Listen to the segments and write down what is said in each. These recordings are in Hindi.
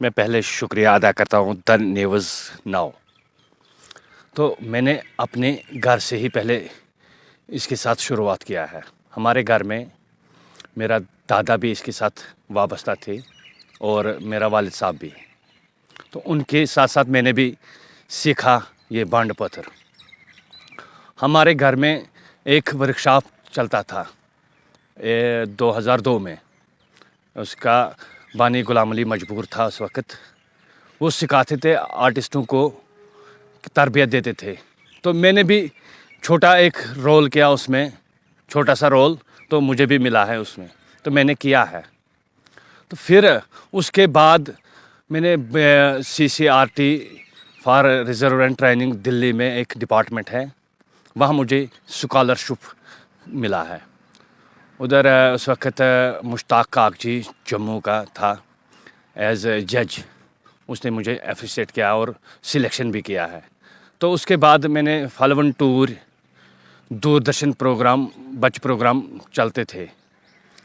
मैं पहले शुक्रिया अदा करता हूँ द न्यूज़ नाउ। तो मैंने अपने घर से ही पहले इसके साथ शुरुआत किया है। हमारे घर में मेरा दादा भी इसके साथ वाबस्ता थे और मेरा वालिद साहब भी। तो उनके साथ साथ मैंने भी सीखा ये बांड पत्थर। हमारे घर में एक वर्कशॉप चलता था 2002 में। उसका बानी गुलाम अली मजबूर था उस वक़्त। वो सिखाते थे, आर्टिस्टों को तरबियत देते थे। तो मैंने भी छोटा एक रोल किया उसमें, छोटा सा रोल तो मुझे भी मिला है उसमें, तो मैंने किया है। तो फिर उसके बाद मैंने CCRT for reserve and training Delhi में एक डिपार्टमेंट है, वहाँ मुझे स्कॉलरशिप मिला है। उधर उस वक़्त मुश्ताक कागजी जम्मू का था एज ए जज, उसने मुझे एप्रिशिएट किया और सिलेक्शन भी किया है। तो उसके बाद मैंने फॉलोवन टूर, दूरदर्शन प्रोग्राम, बच प्रोग्राम चलते थे,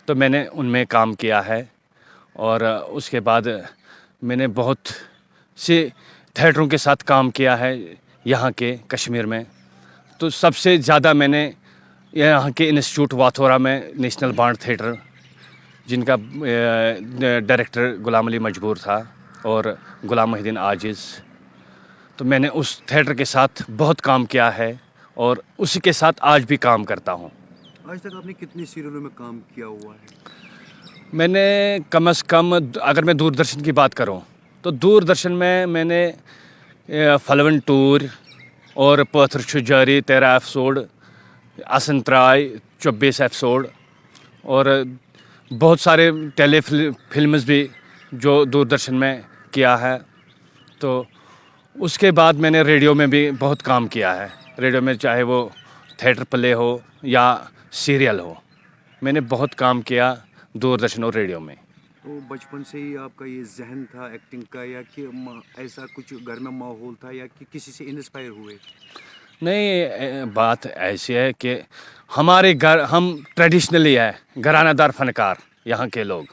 तो मैंने उनमें काम किया है। और उसके बाद मैंने बहुत से थिएटरों के साथ काम किया है यहाँ के कश्मीर में। तो सबसे ज़्यादा मैंने यहाँ के इंस्टीट्यूट वाथोरा में नेशनल बांड थिएटर, जिनका डायरेक्टर गुलाम अली मजबूर था और गुलाम मोहिउद्दीन आजिज़, तो मैंने उस थिएटर के साथ बहुत काम किया है और उसी के साथ आज भी काम करता हूँ। आज तक आपने कितनी सीरियलों में काम किया हुआ है? मैंने कम से कम, अगर मैं दूरदर्शन की बात करूँ तो दूरदर्शन में मैंने फॉलोवन टूर और पत्थर छु जारी 13 एपिसोड, असंतराय 24 एपिसोड और बहुत सारे फिल्म्स भी जो दूरदर्शन में किया है। तो उसके बाद मैंने रेडियो में भी बहुत काम किया है। रेडियो में चाहे वो थिएटर प्ले हो या सीरियल हो, मैंने बहुत काम किया दूरदर्शन और रेडियो में। तो बचपन से ही आपका ये जहन था एक्टिंग का, या कि ऐसा कुछ घर में माहौल था, या कि किसी से इंस्पायर हुए? नहीं, बात ऐसी है कि हमारे घर, हम ट्रेडिशनली है घरानादार फनकार यहाँ के लोग,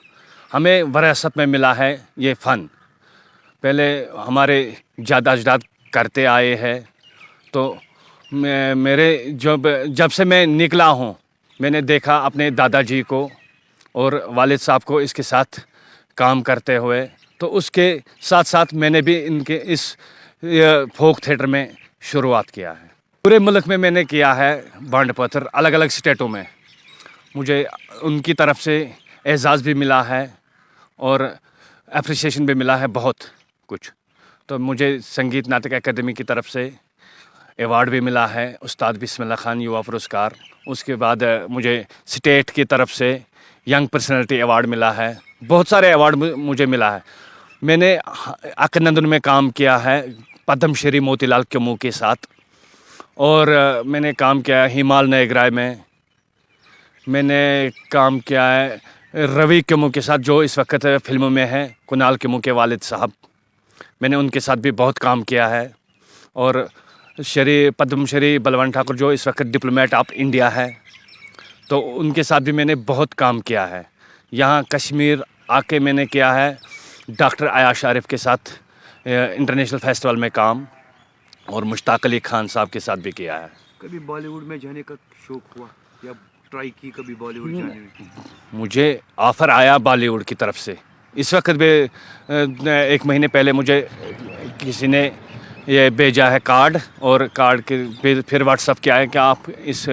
हमें विरासत में मिला है ये फ़न। पहले हमारे दादा अजदाद करते आए हैं। तो मेरे जब से मैं निकला हूँ, मैंने देखा अपने दादाजी को और वालिद साहब को इसके साथ काम करते हुए। तो उसके साथ साथ मैंने भी इनके इस फोक थिएटर में शुरुआत किया है। पूरे मुल्क में मैंने किया है बांड पत्थर, अलग अलग स्टेटों में। मुझे उनकी तरफ से एजाज़ भी मिला है और एप्रिसिएशन भी मिला है बहुत कुछ। तो मुझे संगीत नाटक अकादमी की तरफ से अवार्ड भी मिला है, उस्ताद बिस्मिल्लाह खान युवा पुरस्कार। उसके बाद मुझे स्टेट की तरफ से यंग पर्सनैलिटी अवार्ड मिला है। बहुत सारे अवार्ड मुझे मिला है। मैंने अकनंदन में काम किया है पद्मश्री मोतीलाल क्यमू के साथ, और मैंने काम किया है हिमाल नायगराय में। मैंने काम किया है रवि क्यमू के साथ, जो इस वक्त फिल्मों में है, कुणाल क्यमू के वालिद साहब। मैंने उनके साथ भी बहुत काम किया है। और पद्मश्री बलवंत ठाकुर, जो इस वक्त डिप्लोमेट ऑफ इंडिया है, तो उनके साथ भी मैंने बहुत काम किया है। यहाँ कश्मीर आके मैंने किया है डॉक्टर आयाश आरिफ के साथ इंटरनेशनल फेस्टिवल में काम, और मुश्ताक अली खान साहब के साथ भी किया है। कभी बॉलीवुड में जाने का शौक हुआ, या ट्राई की कभी बॉलीवुड जाने में? मुझे ऑफ़र आया बॉलीवुड की तरफ से। इस वक्त भी 1 महीने पहले मुझे किसी ने ये भेजा है कार्ड, और कार्ड के फिर व्हाट्सअप किया है कि आप इस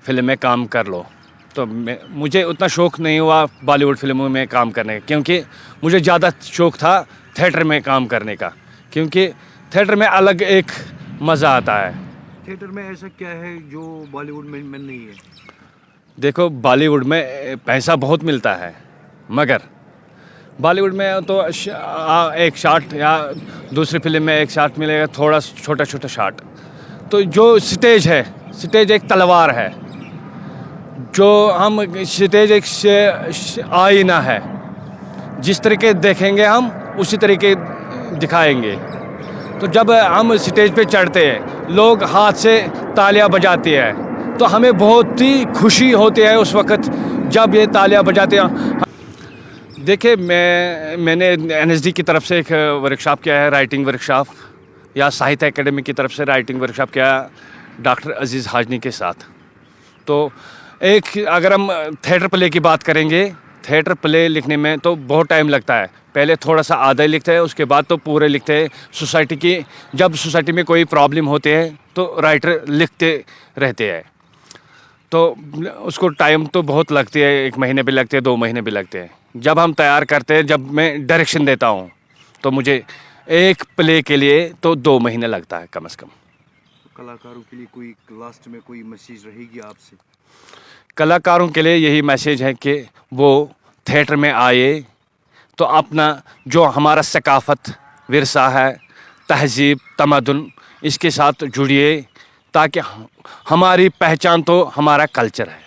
फिल्म में काम कर लो। तो मुझे उतना शौक़ नहीं हुआ बॉलीवुड फिल्मों में काम करने का, क्योंकि मुझे ज़्यादा शौक़ था थिएटर में काम करने का, क्योंकि थिएटर में अलग एक मज़ा आता है। थिएटर में ऐसा क्या है जो बॉलीवुड में नहीं है? देखो, बॉलीवुड में पैसा बहुत मिलता है, मगर बॉलीवुड में तो एक शॉट, या दूसरी फिल्म में एक शॉट मिलेगा, थोड़ा छोटा छोटा शॉट। तो जो स्टेज है, स्टेज एक तलवार है, जो हम स्टेज एक आईना है, जिस तरीके देखेंगे हम उसी तरीके दिखाएंगे। तो जब हम स्टेज पे चढ़ते हैं, लोग हाथ से तालियां बजाते हैं, तो हमें बहुत ही खुशी होती है उस वक़्त जब ये तालियां बजाते हैं। देखिए मैंने एनएसडी की तरफ से एक वर्कशॉप किया है, राइटिंग वर्कशॉप, या साहित्य एकेडमी की तरफ से राइटिंग वर्कशॉप किया डॉक्टर अजीज़ हाजनी के साथ। तो एक अगर हम थिएटर प्ले की बात करेंगे, थिएटर प्ले लिखने में तो बहुत टाइम लगता है। पहले थोड़ा सा आधा ही लिखते हैं, उसके बाद तो पूरे लिखते हैं। सोसाइटी की जब सोसाइटी में कोई प्रॉब्लम होती है तो राइटर लिखते रहते हैं, तो उसको टाइम तो बहुत लगती है, 1 महीने भी लगते हैं, 2 महीने भी लगते हैं। जब हम तैयार करते हैं, जब मैं डायरेक्शन देता हूँ, तो मुझे एक प्ले के लिए तो 2 महीने लगता है कम से कम। कलाकारों के लिए कोई लास्ट में कोई मैसेज रहेगी आपसे? कलाकारों के लिए यही मैसेज है कि वो थिएटर में आए तो अपना जो हमारा सकाफ़त विरसा है, तहज़ीब तमद्दुन, इसके साथ जुड़िए, ताकि हमारी पहचान तो हमारा कल्चर है।